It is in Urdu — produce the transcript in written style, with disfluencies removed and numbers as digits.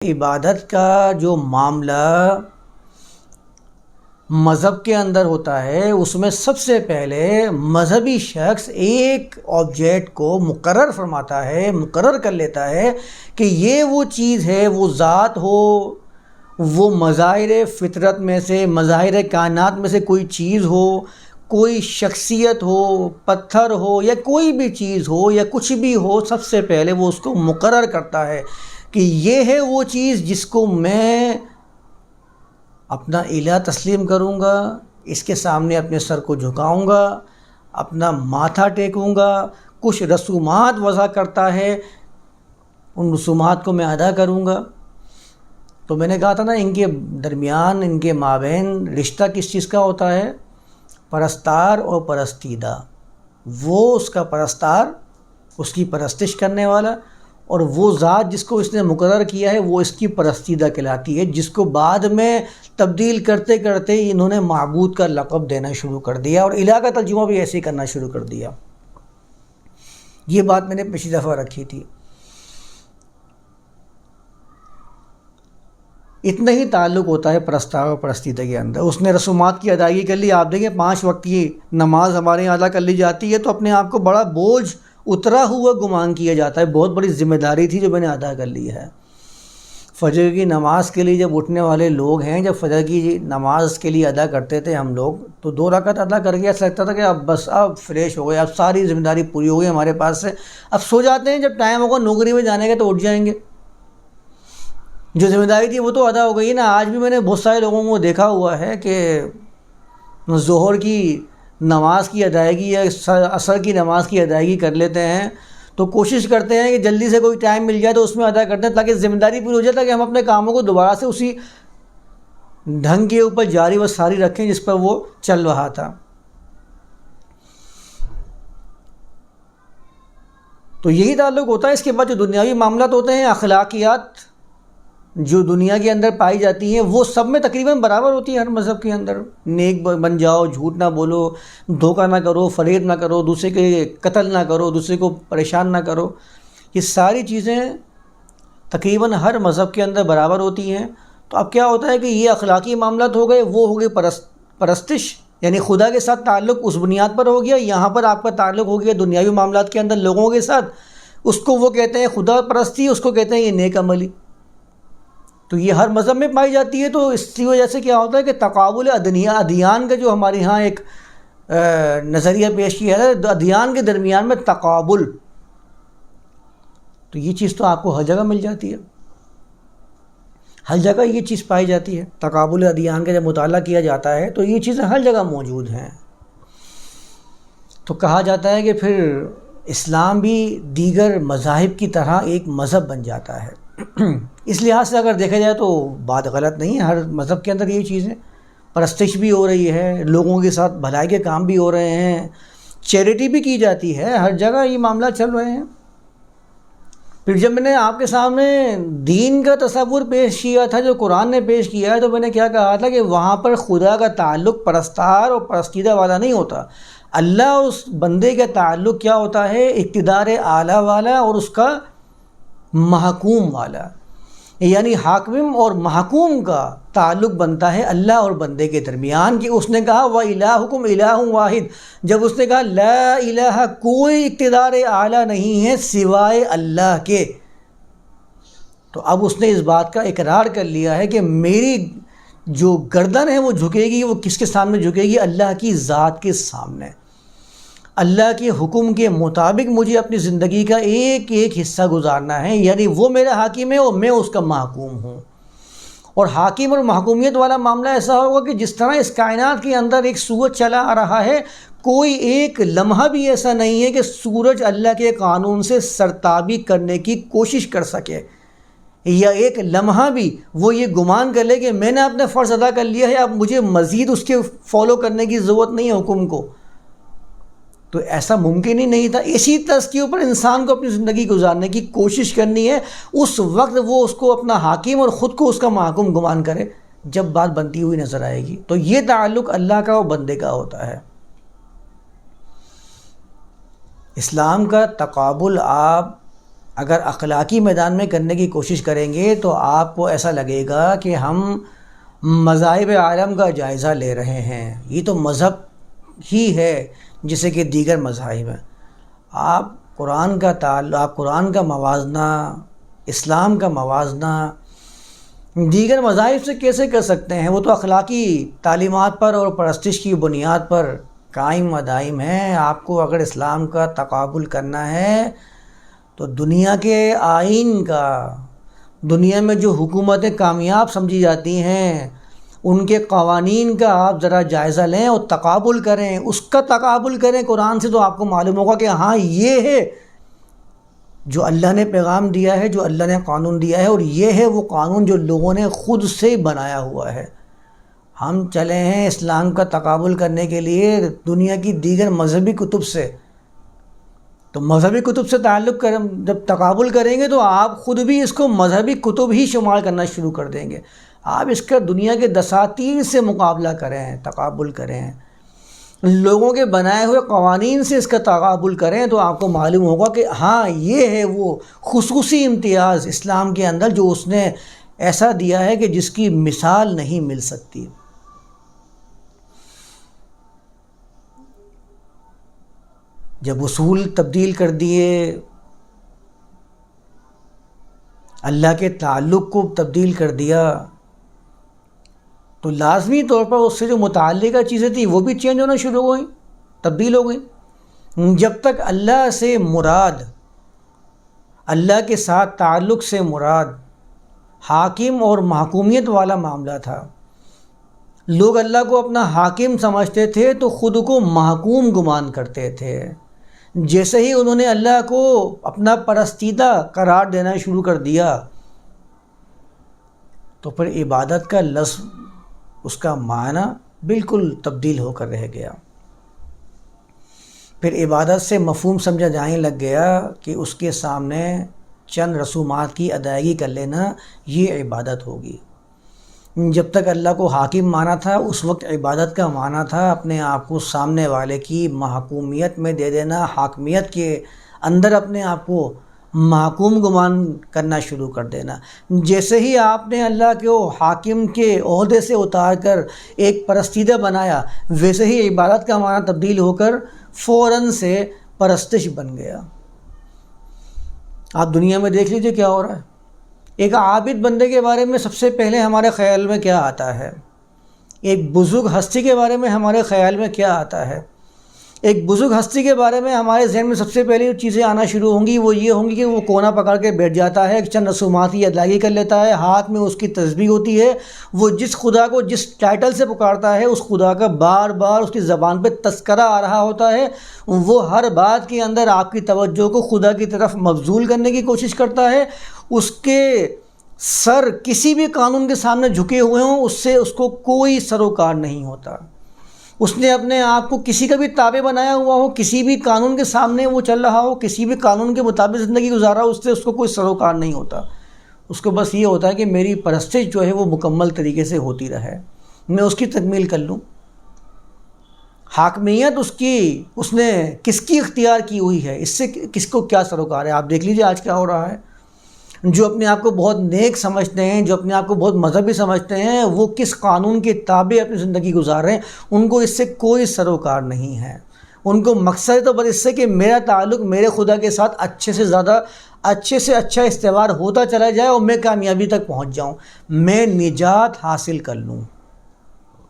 عبادت کا جو معاملہ مذہب کے اندر ہوتا ہے، اس میں سب سے پہلے مذہبی شخص ایک آبجیکٹ کو مقرر فرماتا ہے، مقرر کر لیتا ہے کہ یہ وہ چیز ہے، وہ ذات ہو، وہ مظاہر فطرت میں سے، مظاہر کائنات میں سے کوئی چیز ہو، کوئی شخصیت ہو، پتھر ہو یا کوئی بھی چیز ہو یا کچھ بھی ہو، سب سے پہلے وہ اس کو مقرر کرتا ہے کہ یہ ہے وہ چیز جس کو میں اپنا الہ تسلیم کروں گا، اس کے سامنے اپنے سر کو جھکاؤں گا، اپنا ماتھا ٹیکوں گا، کچھ رسومات وضع کرتا ہے، ان رسومات کو میں ادا کروں گا۔ تو میں نے کہا تھا نا، ان کے درمیان، ان کے مابین رشتہ کس چیز کا ہوتا ہے؟ پرستار اور پرستیدہ۔ وہ اس کا پرستار، اس کی پرستش کرنے والا، اور وہ ذات جس کو اس نے مقرر کیا ہے وہ اس کی پرستیدہ کہلاتی ہے، جس کو بعد میں تبدیل کرتے کرتے انہوں نے معبود کا لقب دینا شروع کر دیا اور الہ کا ترجمہ بھی ایسے ہی کرنا شروع کر دیا۔ یہ بات میں نے پچھلی دفعہ رکھی تھی۔ اتنا ہی تعلق ہوتا ہے پرستار اور پرستیدہ کے اندر۔ اس نے رسومات کی ادائیگی کر لی، آپ دیکھیں 5 وقت کی نماز ہمارے یہاں ادا کر لی جاتی ہے تو اپنے آپ کو بڑا بوجھ اترا ہوا گمان کیا جاتا ہے، بہت بڑی ذمہ داری تھی جو میں نے ادا کر لی ہے۔ فجر کی نماز کے لیے جب اٹھنے والے لوگ ہیں، جب فجر کی نماز کے لیے ادا کرتے تھے ہم لوگ، تو 2 رکعت ادا کر کے ایسا لگتا تھا کہ اب فریش ہو گئے، اب ساری ذمہ داری پوری ہو گئی ہمارے پاس سے، اب سو جاتے ہیں، جب ٹائم ہوگا نوکری میں جانے کا تو اٹھ جائیں گے۔ جو ذمہ داری تھی وہ تو ادا ہو گئی نا۔ آج بھی میں نے بہت سارے لوگوں کو دیکھا ہوا ہے کہ ظہر کی نماز کی ادائیگی یا عصر کی نماز کی ادائیگی کر لیتے ہیں تو کوشش کرتے ہیں کہ جلدی سے کوئی ٹائم مل جائے تو اس میں ادا کرتے ہیں تاکہ ذمہ داری پوری ہو جائے، تاکہ ہم اپنے کاموں کو دوبارہ سے اسی ڈھنگ کے اوپر جاری و ساری رکھیں جس پر وہ چل رہا تھا۔ تو یہی تعلق ہوتا ہے۔ اس کے بعد جو دنیاوی معاملات ہوتے ہیں، اخلاقیات جو دنیا کے اندر پائی جاتی ہیں، وہ سب میں تقریباً برابر ہوتی ہیں۔ ہر مذہب کے اندر نیک بن جاؤ، جھوٹ نہ بولو، دھوکہ نہ کرو، فریب نہ کرو، دوسرے کے قتل نہ کرو، دوسرے کو پریشان نہ کرو، یہ ساری چیزیں تقریباً ہر مذہب کے اندر برابر ہوتی ہیں۔ تو اب کیا ہوتا ہے کہ یہ اخلاقی معاملات ہو گئے، وہ ہو گئے پرستش، یعنی خدا کے ساتھ تعلق اس بنیاد پر ہو گیا۔ یہاں پر آپ کا تعلق ہو گیا دنیاوی معاملات کے اندر لوگوں کے ساتھ، اس کو وہ کہتے ہیں خدا پرستی، اس کو کہتے ہیں یہ نیک عملی۔ تو یہ ہر مذہب میں پائی جاتی ہے۔ تو اس کی وجہ سے کیا ہوتا ہے کہ تقابل ادیان کا جو ہمارے ہاں ایک نظریہ پیش کیا ہے، ادیان کے درمیان میں تقابل، تو یہ چیز تو آپ کو ہر جگہ مل جاتی ہے، ہر جگہ یہ چیز پائی جاتی ہے۔ تقابل ادیان کا جب مطالعہ کیا جاتا ہے تو یہ چیزیں ہر جگہ موجود ہیں۔ تو کہا جاتا ہے کہ پھر اسلام بھی دیگر مذاہب کی طرح ایک مذہب بن جاتا ہے۔ اس لحاظ سے اگر دیکھا جائے تو بات غلط نہیں ہے، ہر مذہب کے اندر یہ چیزیں پرستش بھی ہو رہی ہے، لوگوں کے ساتھ بھلائی کے کام بھی ہو رہے ہیں، چیریٹی بھی کی جاتی ہے، ہر جگہ یہ معاملہ چل رہے ہیں۔ پھر جب میں نے آپ کے سامنے دین کا تصور پیش کیا تھا جو قرآن نے پیش کیا ہے، تو میں نے کیا کہا تھا کہ وہاں پر خدا کا تعلق پرستار اور پرستیدہ والا نہیں ہوتا، اللہ اور اس بندے کا تعلق کیا ہوتا ہے؟ اقتدار اعلیٰ والا اور اس کا محکوم والا، یعنی حاکم اور محکوم کا تعلق بنتا ہے اللہ اور بندے کے درمیان۔ کہ اس نے کہا وَإِلَٰهُكُمْ إِلَٰهٌ وَاحِدٌ، جب اس نے کہا لا الہ، کوئی اقتدار اعلیٰ نہیں ہے سوائے اللہ کے، تو اب اس نے اس بات کا اقرار کر لیا ہے کہ میری جو گردن ہے وہ جھکے گی، وہ کس کے سامنے جھکے گی؟ اللہ کی ذات کے سامنے۔ اللہ کے حکم کے مطابق مجھے اپنی زندگی کا ایک ایک حصہ گزارنا ہے، یعنی وہ میرا حاکم ہے اور میں اس کا محکوم ہوں۔ اور حاکم اور محکومیت والا معاملہ ایسا ہوگا کہ جس طرح اس کائنات کے اندر ایک سورج چلا آ رہا ہے، کوئی ایک لمحہ بھی ایسا نہیں ہے کہ سورج اللہ کے قانون سے سرتابی کرنے کی کوشش کر سکے، یا ایک لمحہ بھی وہ یہ گمان کر لے کہ میں نے اپنا فرض ادا کر لیا ہے، اب مجھے مزید اس کے فالو کرنے کی ضرورت نہیں ہے حکم کو۔ تو ایسا ممکن ہی نہیں تھا۔ اسی طرز کے اوپر انسان کو اپنی زندگی گزارنے کی کوشش کرنی ہے، اس وقت وہ اس کو اپنا حاکم اور خود کو اس کا محکوم گمان کرے جب بات بنتی ہوئی نظر آئے گی۔ تو یہ تعلق اللہ کا اور بندے کا ہوتا ہے۔ اسلام کا تقابل آپ اگر اخلاقی میدان میں کرنے کی کوشش کریں گے تو آپ کو ایسا لگے گا کہ ہم مذاہب عالم کا جائزہ لے رہے ہیں، یہ تو مذہب ہی ہے جیسے کہ دیگر مذاہب ہیں۔ آپ قرآن کا موازنہ، اسلام کا موازنہ دیگر مذاہب سے کیسے کر سکتے ہیں؟ وہ تو اخلاقی تعلیمات پر اور پرستش کی بنیاد پر قائم و دائم ہیں۔ آپ کو اگر اسلام کا تقابل کرنا ہے تو دنیا کے آئین کا، دنیا میں جو حکومتیں کامیاب سمجھی جاتی ہیں ان کے قوانین کا آپ ذرا جائزہ لیں اور تقابل کریں، اس کا تقابل کریں قرآن سے، تو آپ کو معلوم ہوگا کہ ہاں یہ ہے جو اللہ نے پیغام دیا ہے، جو اللہ نے قانون دیا ہے، اور یہ ہے وہ قانون جو لوگوں نے خود سے بنایا ہوا ہے۔ ہم چلے ہیں اسلام کا تقابل کرنے کے لیے دنیا کی دیگر مذہبی کتب سے، تو مذہبی کتب سے تعلق جب تقابل کریں گے تو آپ خود بھی اس کو مذہبی کتب ہی شمار کرنا شروع کر دیں گے۔ آپ اس کا دنیا کے دساتیر سے مقابلہ کریں، تقابل کریں، لوگوں کے بنائے ہوئے قوانین سے اس کا تقابل کریں، تو آپ کو معلوم ہوگا کہ ہاں یہ ہے وہ خصوصی امتیاز اسلام کے اندر جو اس نے ایسا دیا ہے کہ جس کی مثال نہیں مل سکتی۔ جب اصول تبدیل کر دیے، اللہ کے تعلق کو تبدیل کر دیا، تو لازمی طور پر اس سے جو متعلقہ چیزیں تھیں وہ بھی چینج ہونا شروع ہو گئیں، تبدیل ہو گئیں۔ جب تک اللہ سے مراد، اللہ کے ساتھ تعلق سے مراد حاکم اور محکومیت والا معاملہ تھا، لوگ اللہ کو اپنا حاکم سمجھتے تھے تو خود کو محکوم گمان کرتے تھے۔ جیسے ہی انہوں نے اللہ کو اپنا پرستیدہ قرار دینا شروع کر دیا تو پھر عبادت کا لفظ، اس کا معنی بالکل تبدیل ہو کر رہ گیا۔ پھر عبادت سے مفہوم سمجھا جانے لگ گیا کہ اس کے سامنے چند رسومات کی ادائیگی کر لینا یہ عبادت ہوگی۔ جب تک اللہ کو حاکم مانا تھا اس وقت عبادت کا معنی تھا اپنے آپ کو سامنے والے کی محکومیت میں دے دینا، حاکمیت کے اندر اپنے آپ کو محکوم گمان کرنا شروع کر دینا۔ جیسے ہی آپ نے اللہ کو حاکم کے عہدے سے اتار کر ایک پرستیدہ بنایا، ویسے ہی عبادت کا معنی تبدیل ہو کر فوراً سے پرستش بن گیا۔ آپ دنیا میں دیکھ لیجئے کیا ہو رہا ہے۔ ایک عابد بندے کے بارے میں سب سے پہلے ہمارے خیال میں کیا آتا ہے؟ ایک بزرگ ہستی کے بارے میں ہمارے خیال میں کیا آتا ہے؟ ایک بزرگ ہستی کے بارے میں ہمارے ذہن میں سب سے پہلے جو چیزیں آنا شروع ہوں گی وہ یہ ہوں گی کہ وہ کونا پکڑ کے بیٹھ جاتا ہے، چند رسومات کی ادائیگی کر لیتا ہے، ہاتھ میں اس کی تسبیح ہوتی ہے، وہ جس خدا کو جس ٹائٹل سے پکارتا ہے اس خدا کا بار بار اس کی زبان پہ تذکرہ آ رہا ہوتا ہے، وہ ہر بات کے اندر آپ کی توجہ کو خدا کی طرف مبذول کرنے کی کوشش کرتا ہے، اس کے سر کسی بھی قانون کے سامنے جھکے ہوئے ہوں اس سے اس کو کوئی سروکار نہیں ہوتا۔ اس نے اپنے آپ کو کسی کا بھی تابع بنایا ہوا ہو، کسی بھی قانون کے سامنے وہ چل رہا ہو، کسی بھی قانون کے مطابق زندگی گزارا ہو، اس سے اس کو کوئی سروکار نہیں ہوتا۔ اس کو بس یہ ہوتا ہے کہ میری پرستش جو ہے وہ مکمل طریقے سے ہوتی رہے، میں اس کی تکمیل کر لوں۔ حاکمیت اس نے کس کی اختیار کی ہوئی ہے، اس سے کس کو کیا سروکار ہے؟ آپ دیکھ لیجئے آج کیا ہو رہا ہے۔ جو اپنے آپ کو بہت نیک سمجھتے ہیں، جو اپنے آپ کو بہت مذہبی سمجھتے ہیں، وہ کس قانون کے تابع اپنی زندگی گزار رہے ہیں، ان کو اس سے کوئی سروکار نہیں ہے۔ ان کو مقصد تو بس اس سے کہ میرا تعلق میرے خدا کے ساتھ اچھے سے اچھا استوار ہوتا چلا جائے اور میں کامیابی تک پہنچ جاؤں، میں نجات حاصل کر لوں۔